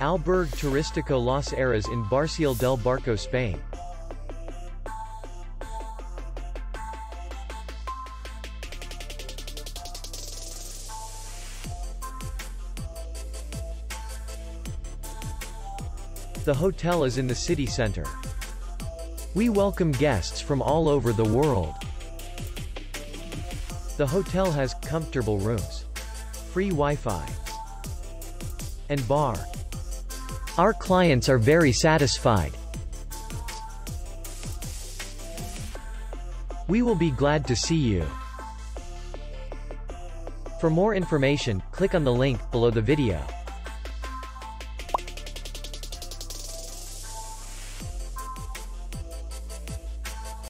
Albergue Turistico Las Eras in Barcial del Barco, Spain. The hotel is in the city center. We welcome guests from all over the world. The hotel has comfortable rooms, free Wi-Fi, and bar. Our clients are very satisfied. We will be glad to see you. For more information, click on the link below the video.